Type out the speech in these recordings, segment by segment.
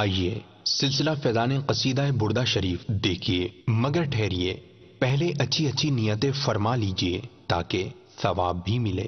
آئیے سلسلہ فیضان قصیدہ بردہ شریف دیکھیے، مگر ٹھہریے، پہلے اچھی اچھی نیتیں فرما لیجئے تاکہ ثواب بھی ملے۔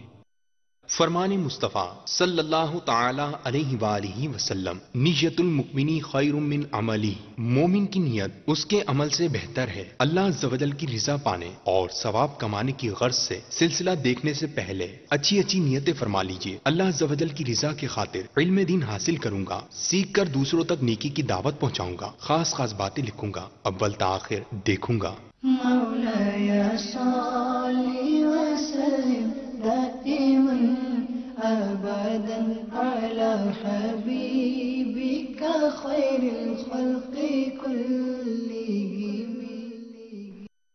فرمان مصطفیٰ صلی اللہ تعالی علیہ وآلہ وسلم، نیت المؤمنی خیر من عملی، مومن کی نیت اس کے عمل سے بہتر ہے اللہ عز و جل کی رضا پانے اور ثواب کمانے کی غرض سے۔ سلسلہ دیکھنے سے پہلے اچھی اچھی نیتیں فرما لیجئے۔ اللہ عز و جل کی رضا کی خاطر علم دین حاصل کروں گا، سیکھ کر دوسروں تک نیکی کی دعوت پہنچاؤں گا، خاص خاص باتیں لکھوں گا، اول تا آخر دیکھوں گا۔ مولاي صل وسلم دائما ابدا على حبيبك خير الخلق كلهم۔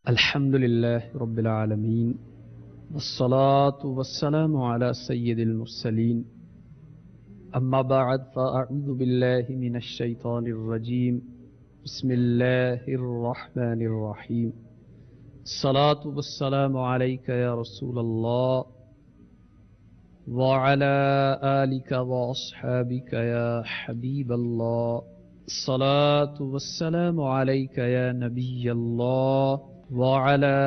الحمد لله رب العالمين والصلاة والسلام على سيد المرسلين، أما بعد فأعوذ بالله من الشيطان الرجيم، بسم الله الرحمن الرحيم، الصلاة والسلام عليك يا رسول الله وعلى آلك وأصحابك يا حبيب الله، الصلاة والسلام عليك يا نبي الله وعلى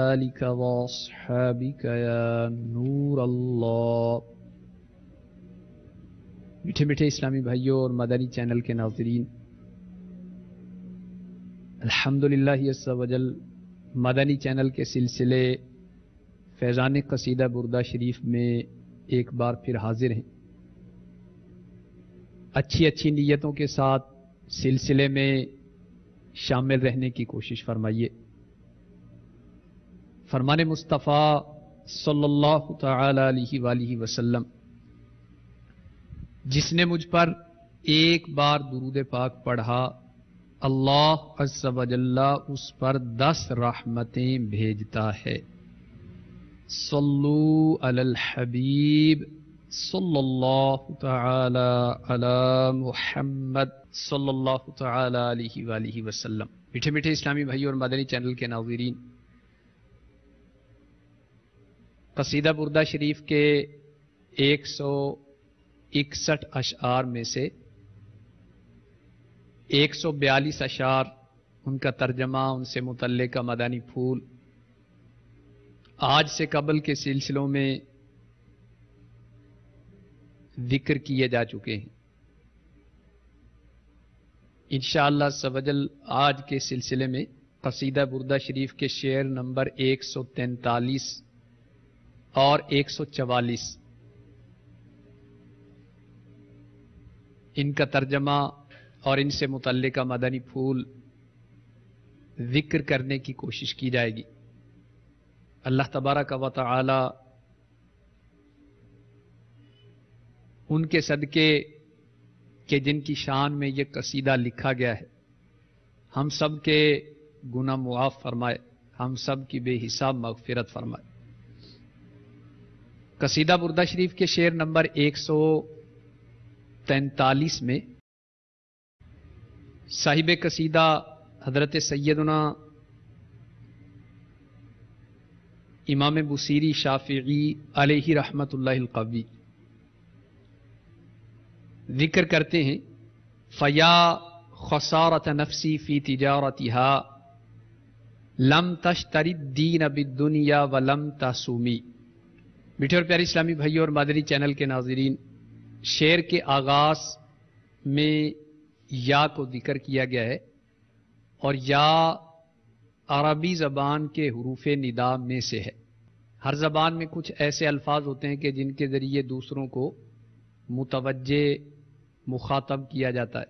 آلك وأصحابك يا نور الله۔ میٹھے میٹھے اسلامی بھائیوں اور مدنی چینل کے ناظرین، الحمدللہ عز و جل مدنی چینل کے سلسلے فیضان قصیدہ بردہ شریف میں ایک بار پھر حاضر ہیں۔ اچھی اچھی نیتوں کے ساتھ سلسلے میں شامل رہنے کی کوشش فرمائیے۔ فرمان مصطفیٰ صلی اللہ تعالی علیہ وآلہ وسلم، جس نے مجھ پر ایک بار درود پاک پڑھا، اللہ عز و جل اس پر 10 رحمتیں بھیجتا ہے۔ صلو علی الحبیب صلی اللہ تعالی علی محمد صلی اللہ تعالی علیہ وآلہ وسلم۔ میٹھے میٹھے اسلامی بھائی اور مدنی چینل کے ناظرین، قصیدہ بردہ شریف کے 161 اشعار میں سے 142 اشعار، ان کا ترجمہ، ان سے متعلقہ مدنی پھول آج سے قبل کے سلسلوں میں ذکر کیے جا چکے ہیں۔ انشاءاللہ عز و جل آج کے سلسلے میں قصیدہ بردہ شریف کے شعر نمبر 143 اور 144، ان کا ترجمہ اور ان سے متعلقہ مدنی پھول ذکر کرنے کی کوشش کی جائے گی۔ اللہ تبارک و تعالی ان کے صدقے کہ جن کی شان میں یہ قصیدہ لکھا گیا ہے، ہم سب کے گناہ معاف فرمائے، ہم سب کی بے حساب مغفرت فرمائے۔ قصیدہ بردہ شریف کے شعر نمبر 143 میں صاحب قصیدہ حضرت سیدنا امام بصیری شافعی علیہ رحمت اللہ القوی ذکر کرتے ہیں، فیا خسارت نفسی فی تجارتها لم تشتری الدین بالدنیا ولم تصومی۔ میٹھے اور پیارے اسلامی بھائیوں اور مادری چینل کے ناظرین، شعر کے آغاز میں یا کو ذکر کیا گیا ہے، اور یا عربی زبان کے حروف ندا میں سے ہے۔ ہر زبان میں کچھ ایسے الفاظ ہوتے ہیں کہ جن کے ذریعے دوسروں کو متوجہ مخاطب کیا جاتا ہے۔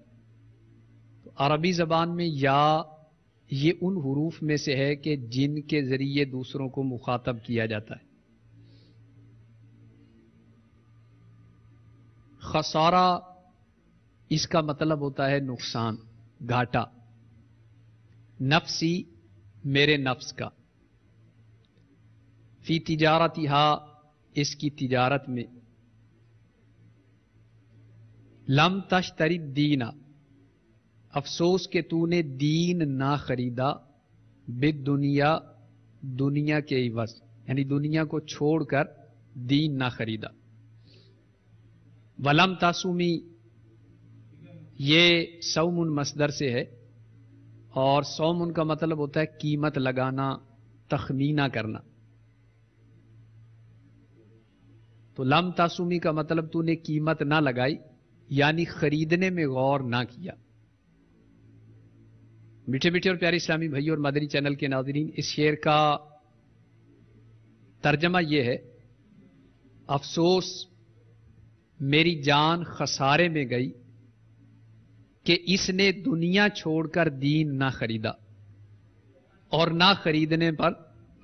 تو عربی زبان میں یا یہ ان حروف میں سے ہے کہ جن کے ذریعے دوسروں کو مخاطب کیا جاتا ہے۔ خسارہ اس کا مطلب ہوتا ہے نقصان، گھاٹا۔ نفسی میرے نفس کا، فی تجارتہا اس کی تجارت میں، لم تشتری الدین افسوس کہ تو نے دین نہ خریدا، بالدنیا دنیا کے عوض، یعنی دنیا کو چھوڑ کر دین نہ خریدا۔ ولم تعصومی یہ سومن مصدر سے ہے، اور سومن کا مطلب ہوتا ہے قیمت لگانا، تخمینہ کرنا. تو لم تاسومی کا مطلب تو نے قیمت نہ لگائی، یعنی خریدنے میں غور نہ کیا. میٹھے میٹھے اور پیارے اسلامی بھائی اور مدنی چینل کے ناظرین، اس شعر کا ترجمہ یہ ہے: افسوس میری جان خسارے میں گئی کہ اس نے دنیا چھوڑ کر دین نہ خریدا اور نہ خریدنے پر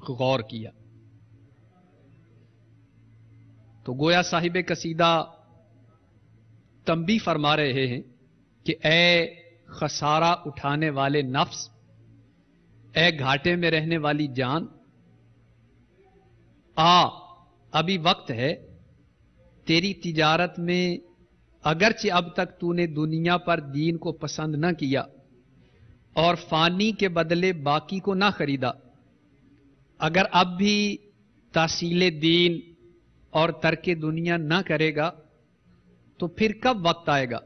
غور کیا. تو گویا صاحب قصیدہ تنبیہ فرما رہے ہیں کہ اے خسارہ اٹھانے والے نفس، اے گھاٹے میں رہنے والی جان، ابھی وقت ہے. تیری تجارت میں اگرچہ اب تک تو نے دنیا پر دین کو پسند نہ کیا اور فانی کے بدلے باقی کو نہ خریدا، اگر اب بھی تحصیل دین اور ترک دنیا نہ کرے گا تو پھر کب وقت آئے گا؟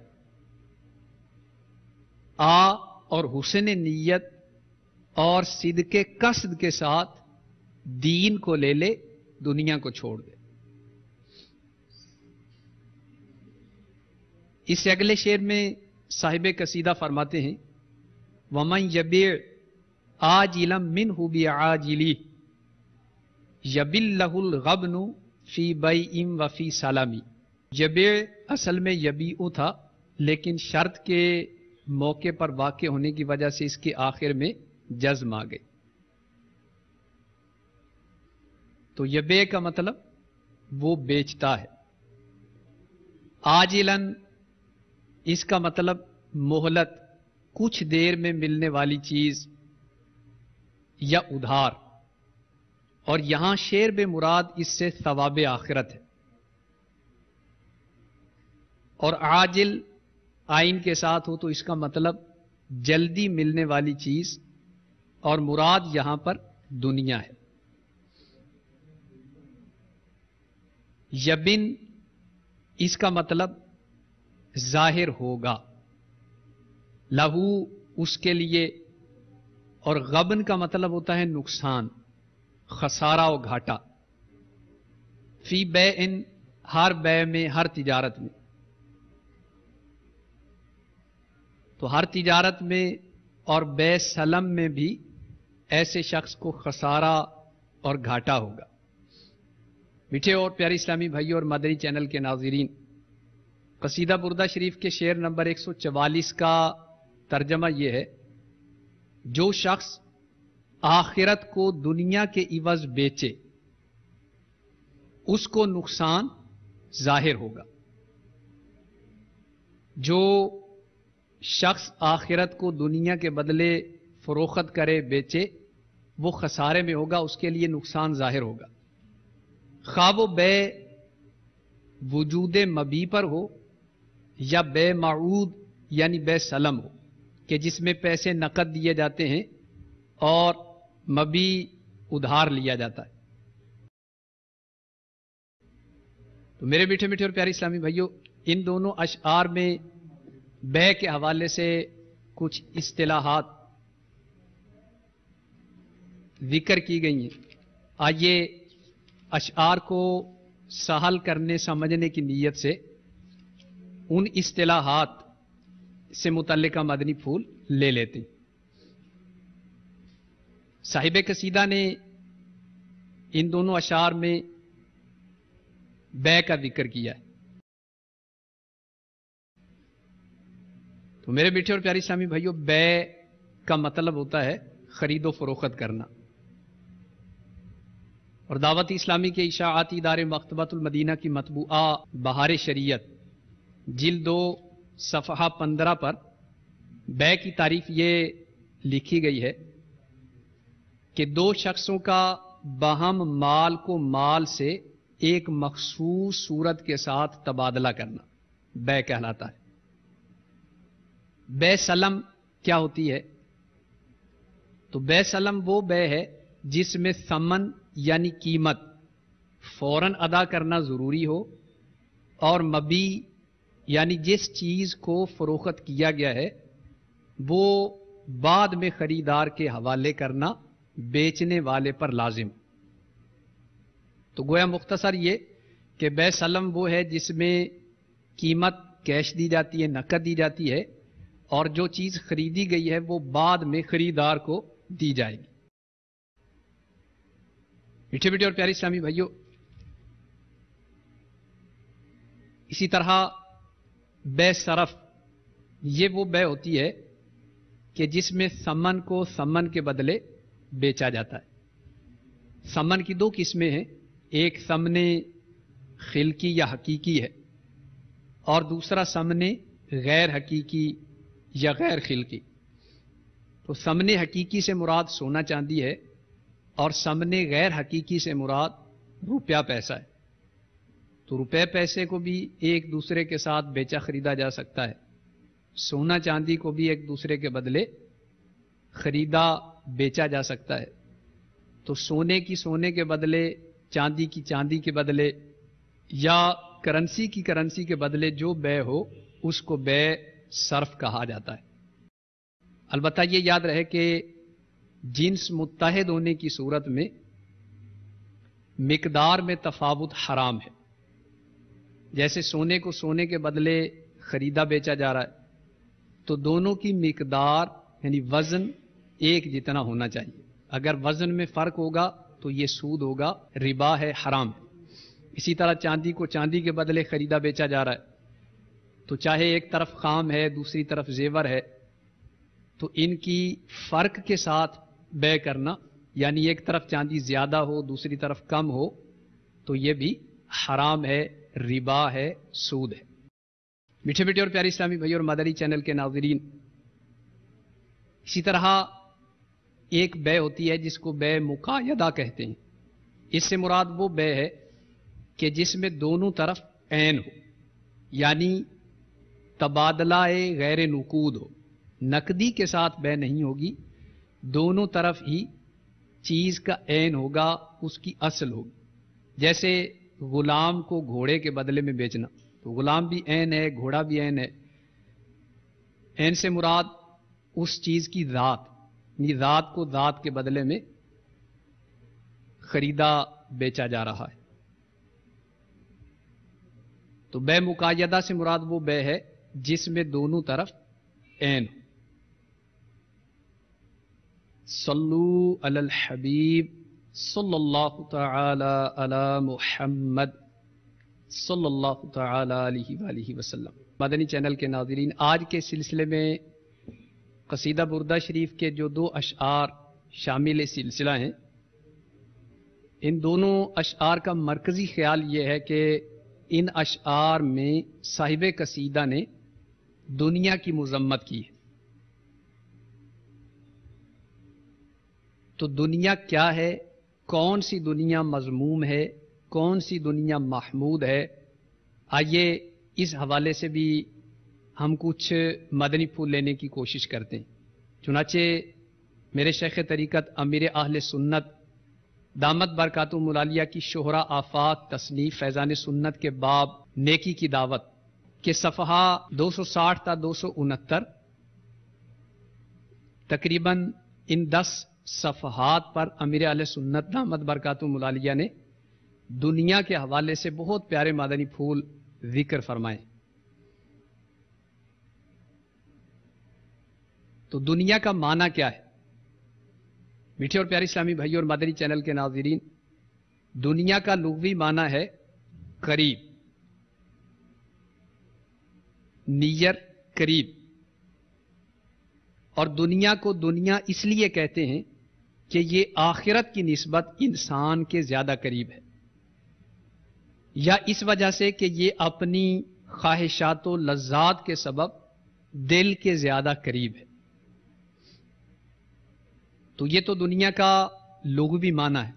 اور حسن نیت اور صدق قصد کے ساتھ دین کو لے لے، دنیا کو چھوڑ دے. اس سے اگلے شعر میں صاحب قصیدہ فرماتے ہیں: وَمَن يَبِعْ عَاجِلًا مِّنْهُ بِعَاجِلِهِ يَبِلْ لَهُ الْغَبْنُ فِي بَيْءٍ وَفِي سَلَمٍ. یبیع اصل میں یبیع تھا، لیکن شرط کے موقع پر واقع ہونے کی وجہ سے اس کے آخر میں جزم آ گئی. تو یبیع کا مطلب وہ بیچتا ہے. عاجلاً اس کا مطلب مہلت، کچھ دیر میں ملنے والی چیز یا ادھار، اور یہاں شعر بے مراد اس سے ثواب آخرت ہے. اور عاجل آئین کے ساتھ ہو تو اس کا مطلب جلدی ملنے والی چیز، اور مراد یہاں پر دنیا ہے. یبن اس کا مطلب ظاہر ہوگا، لہو اس کے لیے، اور غبن کا مطلب ہوتا ہے نقصان، خسارہ و گھاٹا. فی بیع ہر بیع میں، ہر تجارت میں. تو ہر تجارت میں اور بیع سلم میں بھی ایسے شخص کو خسارہ اور گھاٹا ہوگا. میٹھے اور پیارے اسلامی بھائی اور مدنی چینل کے ناظرین، قصیدہ بردہ شریف کے شعر نمبر 144 کا ترجمہ یہ ہے: جو شخص آخرت کو دنیا کے عوض بیچے اس کو نقصان ظاہر ہوگا. جو شخص آخرت کو دنیا کے بدلے فروخت کرے، بیچے، وہ خسارے میں ہوگا، اس کے لیے نقصان ظاہر ہوگا. خواہ و بے وجود مبی پر ہو یا بے معود یعنی بے سلم ہو، کہ جس میں پیسے نقد دیے جاتے ہیں اور مبی ادھار لیا جاتا ہے. تو میرے میٹھے میٹھے اور پیارے اسلامی بھائیوں، ان دونوں اشعار میں بے کے حوالے سے کچھ اصطلاحات ذکر کی گئی ہیں. آئیے اشعار کو سہل کرنے سمجھنے کی نیت سے ان اصطلاحات سے متعلقہ مدنی پھول لے لیتے ہیں. صاحب قصیدہ نے ان دونوں اشعار میں بے کا ذکر کیا ہے. تو میرے میٹھے اور پیارے اسلامی بھائیوں، بے کا مطلب ہوتا ہے خرید و فروخت کرنا. اور دعوت اسلامی کے اشاعتی ادارے مکتبۃ المدینہ کی مطبوعہ بہار شریعت جلد 2 صفحہ 15 پر بے کی تعریف یہ لکھی گئی ہے کہ دو شخصوں کا باہم مال کو مال سے ایک مخصوص صورت کے ساتھ تبادلہ کرنا بے کہلاتا ہے. بے سلم کیا ہوتی ہے؟ تو بے سلم وہ بے ہے جس میں ثمن یعنی قیمت فوراً ادا کرنا ضروری ہو اور مبی یعنی جس چیز کو فروخت کیا گیا ہے وہ بعد میں خریدار کے حوالے کرنا بیچنے والے پر لازم. تو گویا مختصر یہ کہ بے سلم وہ ہے جس میں قیمت کیش دی جاتی ہے، نقد دی جاتی ہے، اور جو چیز خریدی گئی ہے وہ بعد میں خریدار کو دی جائے گی. میٹھے میٹھے اور پیارے اسلامی بھائیوں، اسی طرح بے صرف، یہ وہ بے ہوتی ہے کہ جس میں ثمن کو ثمن کے بدلے بیچا جاتا ہے. ثمن کی دو قسمیں ہیں، ایک ثمن خلقی یا حقیقی ہے اور دوسرا ثمن غیر حقیقی یا غیر خلقی. تو ثمن حقیقی سے مراد سونا چاندی ہے اور ثمن غیر حقیقی سے مراد روپیہ پیسہ ہے. تو روپے پیسے کو بھی ایک دوسرے کے ساتھ بیچا خریدا جا سکتا ہے، سونا چاندی کو بھی ایک دوسرے کے بدلے خریدا بیچا جا سکتا ہے. تو سونے کی سونے کے بدلے، چاندی کی چاندی کے بدلے، یا کرنسی کی کرنسی کے بدلے جو بے ہو اس کو بے صرف کہا جاتا ہے. البتہ یہ یاد رہے کہ جنس متحد ہونے کی صورت میں مقدار میں تفاوت حرام ہے. جیسے سونے کو سونے کے بدلے خریدا بیچا جا رہا ہے تو دونوں کی مقدار یعنی وزن ایک جتنا ہونا چاہیے. اگر وزن میں فرق ہوگا تو یہ سود ہوگا، ربا ہے، حرام ہے. اسی طرح چاندی کو چاندی کے بدلے خریدا بیچا جا رہا ہے تو چاہے ایک طرف خام ہے دوسری طرف زیور ہے تو ان کی فرق کے ساتھ بے کرنا، یعنی ایک طرف چاندی زیادہ ہو دوسری طرف کم ہو، تو یہ بھی حرام ہے، ربا ہے، سود ہے. میٹھے میٹھے اور پیارے اسلامی بھائی اور مدری چینل کے ناظرین، اسی طرح ایک بے ہوتی ہے جس کو بے مقایدہ کہتے ہیں. اس سے مراد وہ بے ہے کہ جس میں دونوں طرف عین ہو، یعنی تبادلہ غیر نقود ہو. نقدی کے ساتھ بے نہیں ہوگی، دونوں طرف ہی چیز کا عین ہوگا، اس کی اصل ہوگی. جیسے غلام کو گھوڑے کے بدلے میں بیچنا، تو غلام بھی عین ہے، گھوڑا بھی عین ہے. عین سے مراد اس چیز کی ذات، یعنی ذات کو ذات کے بدلے میں خریدا بیچا جا رہا ہے. تو بے مقایدہ سے مراد وہ بے ہے جس میں دونوں طرف عین ہو. صلو علی الحبیب صلی اللہ تعالی علی محمد صلی اللہ تعالی علیہ وآلہ وسلم. مدنی چینل کے ناظرین، آج کے سلسلے میں قصیدہ بردہ شریف کے جو دو اشعار شامل سلسلہ ہیں، ان دونوں اشعار کا مرکزی خیال یہ ہے کہ ان اشعار میں صاحب قصیدہ نے دنیا کی مذمت کی ہے. تو دنیا کیا ہے، کون سی دنیا مذموم ہے، کون سی دنیا محمود ہے، آئیے اس حوالے سے بھی ہم کچھ مدنی پھول لینے کی کوشش کرتے ہیں. چنانچہ میرے شیخ طریقت امیر اہل سنت دامت برکاتہم العالیہ کی شہرا آفاق تصنیف فیضان سنت کے باب نیکی کی دعوت کے صفحہ 260 تا 269 تقریباً ان 10 صفحات پر امیر اہل سنت دامت برکاتہم العالیہ نے دنیا کے حوالے سے بہت پیارے مدنی پھول ذکر فرمائے. تو دنیا کا معنی کیا ہے؟ میٹھے اور پیارے اسلامی بھائی اور مدنی چینل کے ناظرین، دنیا کا لغوی معنی ہے قریب، نیئر، قریب. اور دنیا کو دنیا اس لیے کہتے ہیں کہ یہ آخرت کی نسبت انسان کے زیادہ قریب ہے، یا اس وجہ سے کہ یہ اپنی خواہشات و لذات کے سبب دل کے زیادہ قریب ہے. تو یہ تو دنیا کا لغوی معنی ہے.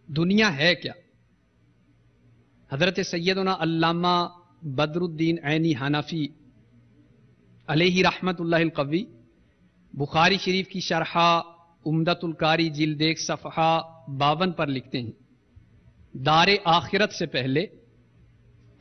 دنیا ہے کیا؟ حضرت سیدنا علامہ بدر الدین عینی حنفی علیہ رحمت اللہ القوی بخاری شریف کی شرحہ عمدۃ القاری جلد 1 صفحہ 52 پر لکھتے ہیں، دار آخرت سے پہلے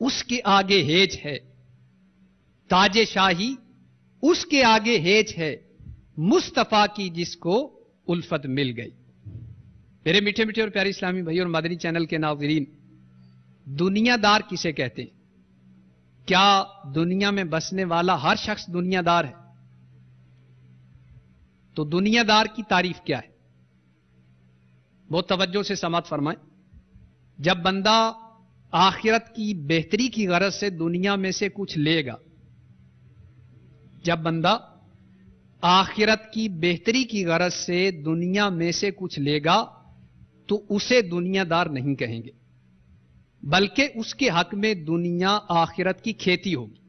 اس کے آگے ہیج ہے، تاج شاہی اس کے آگے ہیج ہے، مصطفیٰ کی جس کو الفت مل گئی۔ میرے میٹھے میٹھے اور پیارے اسلامی بھائی اور مدنی چینل کے ناظرین، دنیا دار کسے کہتے ہیں؟ کیا دنیا میں بسنے والا ہر شخص دنیا دار ہے؟ تو دنیا دار کی تعریف کیا ہے؟ بہت توجہ سے سماعت فرمائیں۔ جب بندہ آخرت کی بہتری کی غرض سے دنیا میں سے کچھ لے گا، جب بندہ آخرت کی بہتری کی غرض سے دنیا میں سے کچھ لے گا تو اسے دنیا دار نہیں کہیں گے، بلکہ اس کے حق میں دنیا آخرت کی کھیتی ہوگی۔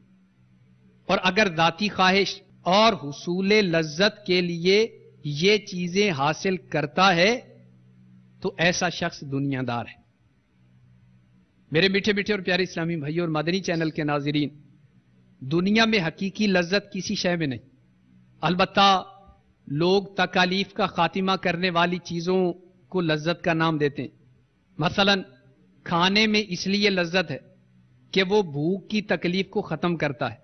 اور اگر ذاتی خواہش اور حصول لذت کے لیے یہ چیزیں حاصل کرتا ہے تو ایسا شخص دنیا دار ہے۔ میرے میٹھے میٹھے اور پیارے اسلامی بھائی اور مدنی چینل کے ناظرین، دنیا میں حقیقی لذت کسی شے میں نہیں۔ البتہ لوگ تکالیف کا خاتمہ کرنے والی چیزوں کو لذت کا نام دیتے ہیں۔ مثلا کھانے میں اس لیے لذت ہے کہ وہ بھوک کی تکلیف کو ختم کرتا ہے۔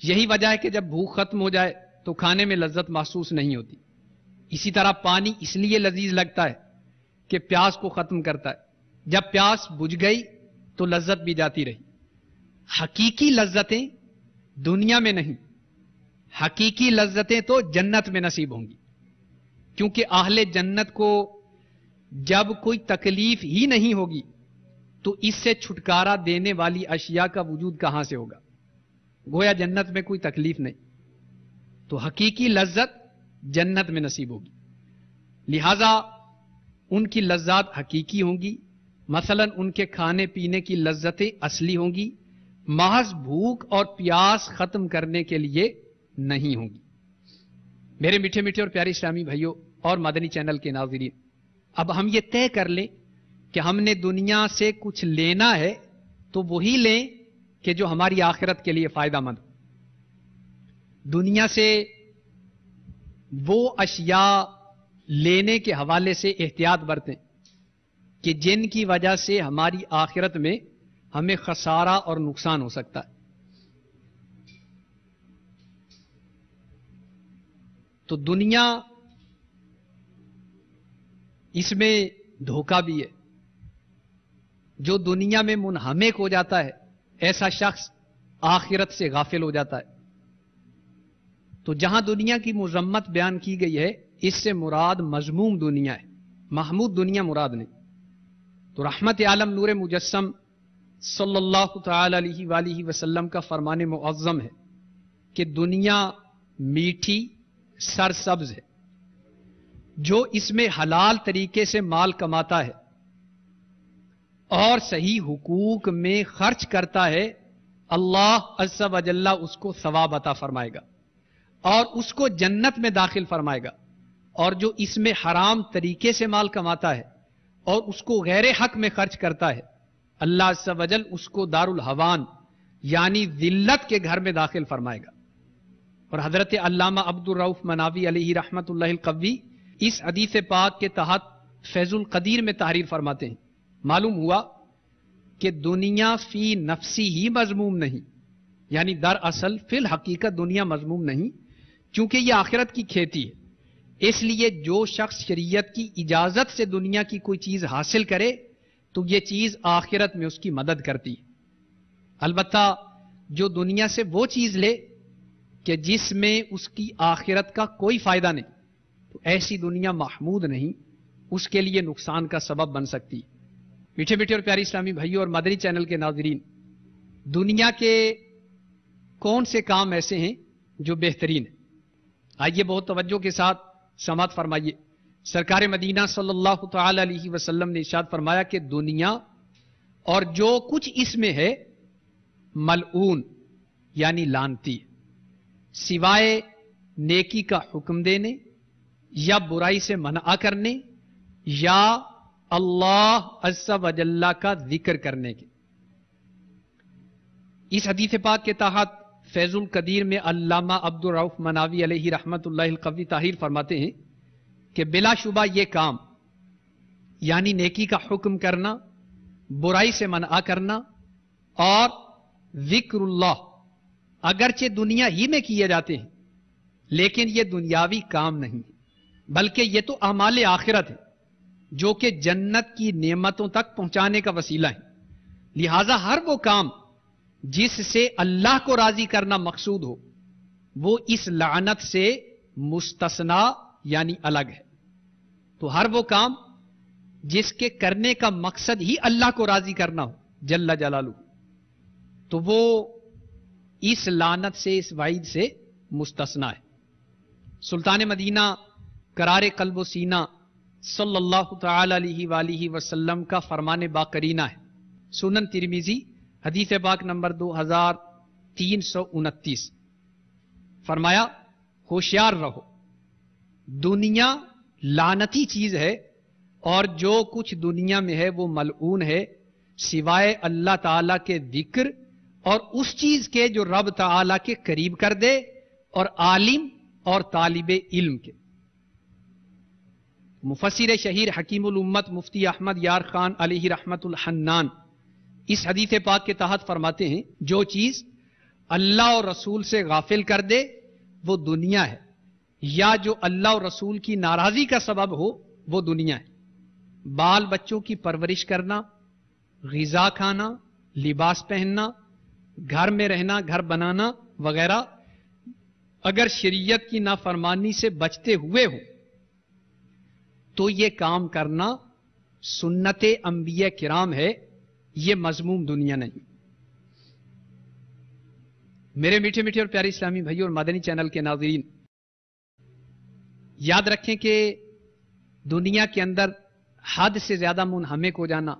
یہی وجہ ہے کہ جب بھوک ختم ہو جائے تو کھانے میں لذت محسوس نہیں ہوتی۔ اسی طرح پانی اس لیے لذیذ لگتا ہے کہ پیاس کو ختم کرتا ہے۔ جب پیاس بجھ گئی تو لذت بھی جاتی رہی۔ حقیقی لذتیں دنیا میں نہیں، حقیقی لذتیں تو جنت میں نصیب ہوں گی، کیونکہ اہل جنت کو جب کوئی تکلیف ہی نہیں ہوگی تو اس سے چھٹکارا دینے والی اشیاء کا وجود کہاں سے ہوگا؟ گویا جنت میں کوئی تکلیف نہیں، تو حقیقی لذت جنت میں نصیب ہوگی۔ لہذا ان کی لذات حقیقی ہوں گی، مثلا ان کے کھانے پینے کی لذتیں اصلی ہوں گی، محض بھوک اور پیاس ختم کرنے کے لیے نہیں ہوں گی۔ میرے میٹھے میٹھے اور پیارے اسلامی بھائیوں اور مدنی چینل کے ناظرین، اب ہم یہ طے کر لیں کہ ہم نے دنیا سے کچھ لینا ہے تو وہی لیں کہ جو ہماری آخرت کے لیے فائدہ مند ہو۔ دنیا سے وہ اشیاء لینے کے حوالے سے احتیاط برتیں کہ جن کی وجہ سے ہماری آخرت میں ہمیں خسارہ اور نقصان ہو سکتا ہے۔ تو دنیا، اس میں دھوکہ بھی ہے۔ جو دنیا میں منہمک ہو جاتا ہے ایسا شخص آخرت سے غافل ہو جاتا ہے۔ تو جہاں دنیا کی مذمت بیان کی گئی ہے اس سے مراد مذموم دنیا ہے، محمود دنیا مراد نہیں۔ تو رحمت عالم نور مجسم صلی اللہ تعالی علیہ وآلہ وسلم کا فرمان معظم ہے کہ دنیا میٹھی سرسبز ہے، جو اس میں حلال طریقے سے مال کماتا ہے اور صحیح حقوق میں خرچ کرتا ہے، اللہ عز و جل اس کو ثواب عطا فرمائے گا اور اس کو جنت میں داخل فرمائے گا۔ اور جو اس میں حرام طریقے سے مال کماتا ہے اور اس کو غیر حق میں خرچ کرتا ہے، اللہ عز و جل اس کو دار الحوان یعنی ذلت کے گھر میں داخل فرمائے گا۔ اور حضرت علامہ عبد الرؤف مناوی علیہ رحمت اللہ القوی اس حدیث پاک کے تحت فیض القدیر میں تحریر فرماتے ہیں، معلوم ہوا کہ دنیا فی نفسی ہی مذموم نہیں، یعنی دراصل فی الحقیقت دنیا مذموم نہیں، چونکہ یہ آخرت کی کھیتی ہے۔ اس لیے جو شخص شریعت کی اجازت سے دنیا کی کوئی چیز حاصل کرے تو یہ چیز آخرت میں اس کی مدد کرتی ہے۔ البتہ جو دنیا سے وہ چیز لے کہ جس میں اس کی آخرت کا کوئی فائدہ نہیں، تو ایسی دنیا محمود نہیں، اس کے لیے نقصان کا سبب بن سکتی۔ میٹھے میٹھے اور پیاری اسلامی بھائیوں اور مدنی چینل کے ناظرین، دنیا کے کون سے کام ایسے ہیں جو بہترین ہیں؟ آئیے بہت توجہ کے ساتھ سماعت فرمائیے۔ سرکار مدینہ صلی اللہ تعالی علیہ وسلم نے ارشاد فرمایا کہ دنیا اور جو کچھ اس میں ہے ملعون یعنی لعنتی، سوائے نیکی کا حکم دینے یا برائی سے منع کرنے یا اللہ عز و جل کا ذکر کرنے کے۔ اس حدیث پاک کے تحت فیض القدیر میں علامہ عبد الرؤف مناوی علیہ رحمت اللہ القوی تحریر فرماتے ہیں کہ بلا شبہ یہ کام یعنی نیکی کا حکم کرنا، برائی سے منع کرنا اور ذکر اللہ اگرچہ دنیا ہی میں کیے جاتے ہیں لیکن یہ دنیاوی کام نہیں ہے، بلکہ یہ تو اعمال آخرت ہے جو کہ جنت کی نعمتوں تک پہنچانے کا وسیلہ ہے۔ لہذا ہر وہ کام جس سے اللہ کو راضی کرنا مقصود ہو وہ اس لعنت سے مستثنا یعنی الگ ہے۔ تو ہر وہ کام جس کے کرنے کا مقصد ہی اللہ کو راضی کرنا ہو جل جلالہ، تو وہ اس لعنت سے، اس وعید سے مستثنا ہے۔ سلطان مدینہ قرار قلب و سینہ صلی اللہ تعالی علیہ وآلہ وسلم کا فرمان باقرینہ ہے، سنن ترمذی حدیث پاک نمبر 2329، فرمایا ہوشیار رہو، دنیا لعنتی چیز ہے اور جو کچھ دنیا میں ہے وہ ملعون ہے سوائے اللہ تعالی کے ذکر اور اس چیز کے جو رب تعالی کے قریب کر دے اور عالم اور طالب علم کے۔ مفسر شہیر حکیم الامت مفتی احمد یار خان علیہ رحمت الحنان اس حدیث پاک کے تحت فرماتے ہیں جو چیز اللہ اور رسول سے غافل کر دے وہ دنیا ہے، یا جو اللہ اور رسول کی ناراضی کا سبب ہو وہ دنیا ہے۔ بال بچوں کی پرورش کرنا، غذا کھانا، لباس پہننا، گھر میں رہنا، گھر بنانا وغیرہ اگر شریعت کی نافرمانی سے بچتے ہوئے ہو تو یہ کام کرنا سنت انبیاء کرام ہے، یہ مذموم دنیا نہیں۔ میرے میٹھے میٹھے اور پیارے اسلامی بھائیوں اور مدنی چینل کے ناظرین، یاد رکھیں کہ دنیا کے اندر حد سے زیادہ منہمک ہو جانا،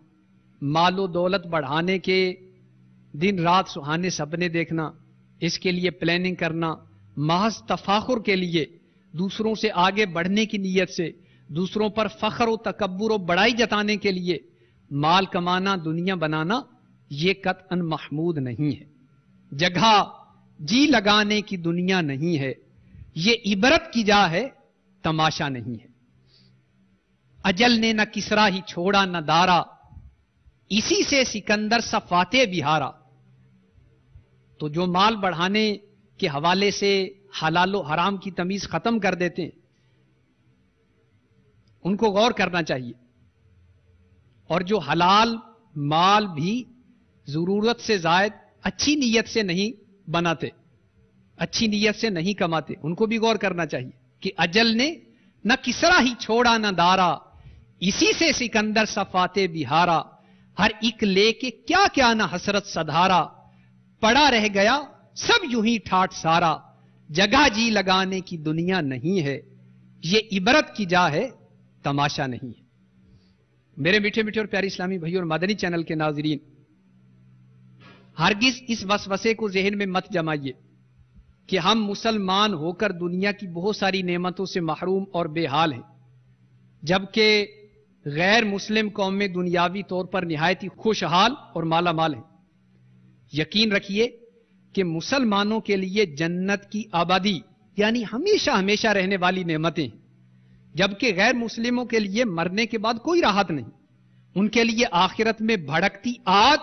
مال و دولت بڑھانے کے دن رات سہانے سپنے دیکھنا، اس کے لیے پلاننگ کرنا، محض تفاخر کے لیے دوسروں سے آگے بڑھنے کی نیت سے، دوسروں پر فخر و تکبر و بڑائی جتانے کے لیے مال کمانا، دنیا بنانا، یہ قطعاً محمود نہیں ہے۔ جگہ جی لگانے کی دنیا نہیں ہے، یہ عبرت کی جا ہے، تماشا نہیں ہے۔ اجل نے نہ کسرا ہی چھوڑا نہ دارا، اسی سے سکندر سا فاتح بہارا۔ تو جو مال بڑھانے کے حوالے سے حلال و حرام کی تمیز ختم کر دیتے ہیں ان کو غور کرنا چاہیے، اور جو حلال مال بھی ضرورت سے زائد اچھی نیت سے نہیں بناتے، اچھی نیت سے نہیں کماتے، ان کو بھی غور کرنا چاہیے کہ اجل نے نہ کسرا ہی چھوڑا نہ دارا، اسی سے سکندر صفاتے بہارا، ہر ایک لے کے کیا کیا نہ حسرت سدھارا، پڑا رہ گیا سب یوں ہی ٹھاٹ سارا، جگہ جی لگانے کی دنیا نہیں ہے، یہ عبرت کی جا ہے، تماشا نہیں ہے۔ میرے میٹھے میٹھے اور پیارے اسلامی بھائیوں اور مدنی چینل کے ناظرین، ہرگز اس وسوسے کو ذہن میں مت جمائیے کہ ہم مسلمان ہو کر دنیا کی بہت ساری نعمتوں سے محروم اور بے حال ہیں، جبکہ غیر مسلم قومیں دنیاوی طور پر نہایت ہی خوشحال اور مالا مال ہیں۔ یقین رکھیے کہ مسلمانوں کے لیے جنت کی آبادی یعنی ہمیشہ ہمیشہ رہنے والی نعمتیں ہیں، جبکہ غیر مسلموں کے لیے مرنے کے بعد کوئی راحت نہیں، ان کے لیے آخرت میں بھڑکتی آگ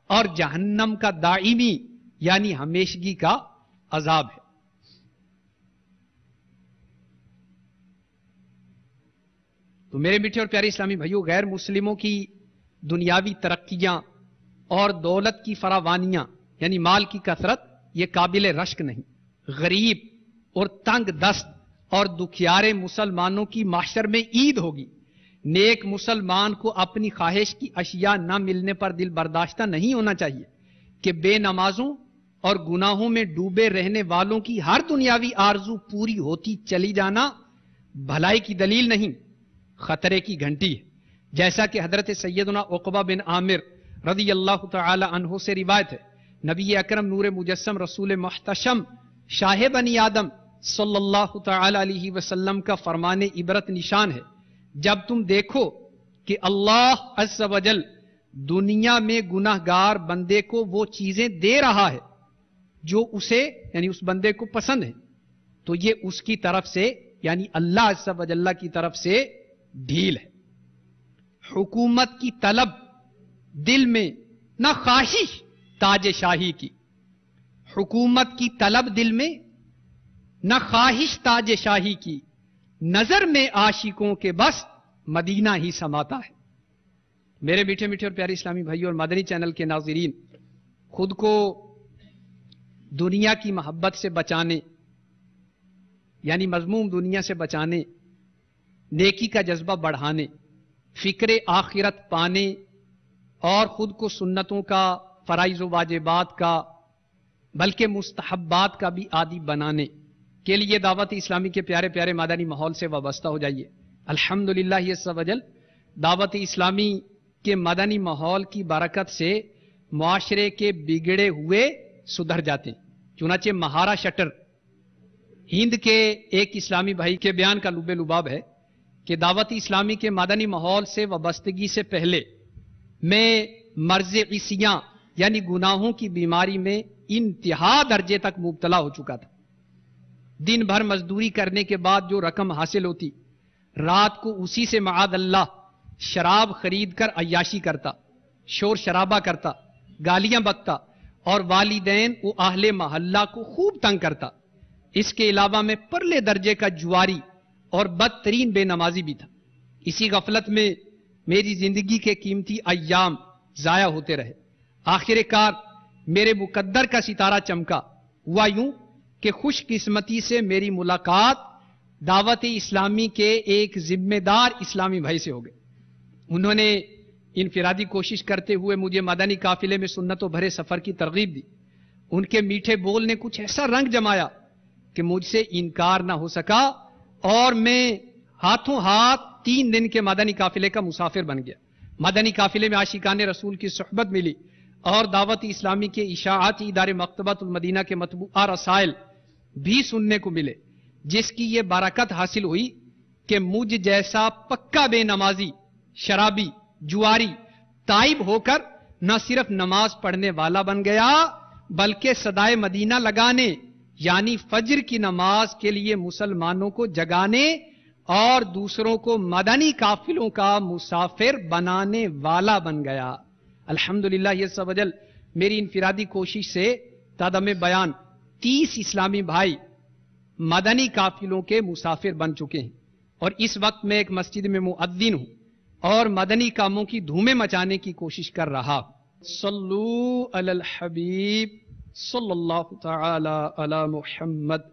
اور جہنم کا دائمی یعنی ہمیشگی کا عذاب ہے۔ تو میرے میٹھے اور پیارے اسلامی بھائیوں، غیر مسلموں کی دنیاوی ترقیاں اور دولت کی فراوانیاں یعنی مال کی کثرت یہ قابل رشک نہیں۔ غریب اور تنگ دست اور دکھیارے مسلمانوں کی محشر میں عید ہوگی۔ نیک مسلمان کو اپنی خواہش کی اشیاء نہ ملنے پر دل برداشتہ نہیں ہونا چاہیے کہ بے نمازوں اور گناہوں میں ڈوبے رہنے والوں کی ہر دنیاوی آرزو پوری ہوتی چلی جانا بھلائی کی دلیل نہیں، خطرے کی گھنٹی ہے۔ جیسا کہ حضرت سیدنا عقبہ بن عامر رضی اللہ تعالی عنہ سے روایت ہے، نبی اکرم نور مجسم رسول محتشم شاہ بنی آدم صلی اللہ تعالی علیہ وسلم کا فرمان عبرت نشان ہے، جب تم دیکھو کہ اللہ عز و جل دنیا میں گناہگار بندے کو وہ چیزیں دے رہا ہے جو اسے یعنی اس بندے کو پسند ہے، تو یہ اس کی طرف سے یعنی اللہ عز و جل کی طرف سے ڈھیل ہے۔ حکومت کی طلب دل میں نہ خواہش تاج شاہی کی، حکومت کی طلب دل میں، نہ خواہش تاج شاہی کی، نظر میں عاشقوں کے بس مدینہ ہی سماتا ہے۔ میرے میٹھے میٹھے اور پیارے اسلامی بھائیوں اور مدنی چینل کے ناظرین، خود کو دنیا کی محبت سے بچانے، یعنی مذموم دنیا سے بچانے، نیکی کا جذبہ بڑھانے، فکر آخرت پانے اور خود کو سنتوں کا، فرائض و واجبات کا، بلکہ مستحبات کا بھی عادی بنانے کے لیے دعوت اسلامی کے پیارے پیارے مدنی ماحول سے وابستہ ہو جائیے۔ الحمدللہ عز وجل دعوت اسلامی کے مدنی ماحول کی برکت سے معاشرے کے بگڑے ہوئے سدھر جاتے ہیں۔ چنانچہ مہارا شٹر ہند کے ایک اسلامی بھائی کے بیان کا لب لباب ہے کہ دعوت اسلامی کے مدنی ماحول سے وابستگی سے پہلے میں مرض عصیاں یعنی گناہوں کی بیماری میں انتہا درجے تک مبتلا ہو چکا تھا۔ دن بھر مزدوری کرنے کے بعد جو رقم حاصل ہوتی، رات کو اسی سے معاذ اللہ شراب خرید کر عیاشی کرتا، شور شرابہ کرتا، گالیاں بکتا اور والدین و اہل محلہ کو خوب تنگ کرتا۔ اس کے علاوہ میں پرلے درجے کا جواری اور بدترین بے نمازی بھی تھا۔ اسی غفلت میں میری زندگی کے قیمتی ایام ضائع ہوتے رہے۔ آخر کار میرے مقدر کا ستارہ چمکا۔ ہوا یوں کہ خوش قسمتی سے میری ملاقات دعوت اسلامی کے ایک ذمہ دار اسلامی بھائی سے ہو گئی۔ انہوں نے انفرادی کوشش کرتے ہوئے مجھے مدنی قافلے میں سنتوں بھرے سفر کی ترغیب دی۔ ان کے میٹھے بول نے کچھ ایسا رنگ جمایا کہ مجھ سے انکار نہ ہو سکا اور میں ہاتھوں ہاتھ 3 دن کے مدنی قافلے کا مسافر بن گیا۔ مدنی قافلے میں عاشقان رسول کی صحبت ملی اور دعوت اسلامی کے اشاعتی ادارے مکتبۃ المدینہ کے مطبوعہ رسائل بھی سننے کو ملے، جس کی یہ برکت حاصل ہوئی کہ مجھ جیسا پکا بے نمازی، شرابی، جواری تائب ہو کر نہ صرف نماز پڑھنے والا بن گیا بلکہ صدائے مدینہ لگانے یعنی فجر کی نماز کے لیے مسلمانوں کو جگانے اور دوسروں کو مدنی قافلوں کا مسافر بنانے والا بن گیا۔ الحمدللہ یہ سب وجل میری انفرادی کوشش سے تادم بیان 30 اسلامی بھائی مدنی قافلوں کے مسافر بن چکے ہیں، اور اس وقت میں ایک مسجد میں مؤذن ہوں اور مدنی کاموں کی دھومیں مچانے کی کوشش کر رہا ہوں۔ صلو علی الحبیب صلی اللہ تعالی علی محمد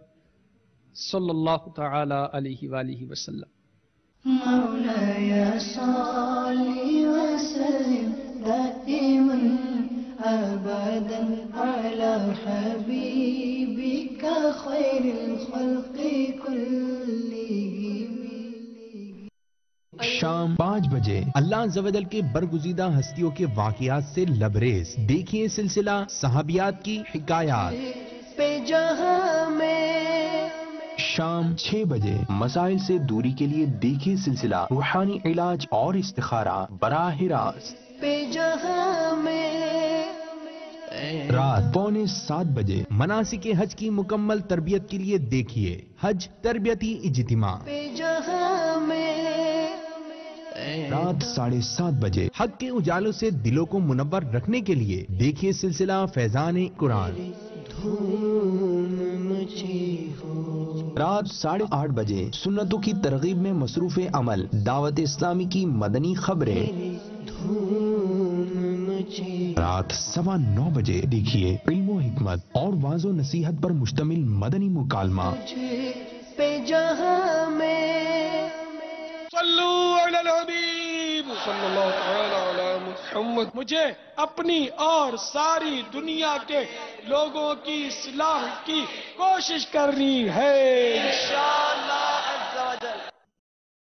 صلی اللہ تعالی علیہ وآلہ وسلم۔ مولاي صل وسلم دائما أبدا على حبيبك خير الخلق كلهم۔ شام 5 بجے اللہ عز و جل کے برگزیدہ ہستیوں کے واقعات سے لبریز دیکھیے سلسلہ صحابیات کی حکایات۔ پہ جہاں میں شام 6 بجے مسائل سے دوری کے لیے دیکھیے سلسلہ روحانی علاج اور استخارہ براہ راست۔ پہ جہاں میں رات 6:45 بجے مناسک حج کی مکمل تربیت کے لیے دیکھیے حج تربیتی اجتماع۔ پہ جہاں میں رات 7:30 بجے حق کے اجالوں سے دلوں کو منور رکھنے کے لیے دیکھیے سلسلہ فیضان قرآن۔ رات 8:30 بجے سنتوں کی ترغیب میں مصروف عمل دعوت اسلامی کی مدنی خبریں۔ رات 9:15 بجے دیکھیے علم و حکمت اور واعظ و نصیحت پر مشتمل مدنی مکالمہ۔ پہ جہاں میں صلو علی الحبیب صلی اللہ تعالی علی محمد۔ مجھے اپنی اور ساری دنیا کے لوگوں کی اصلاح کی کوشش کرنی ہے۔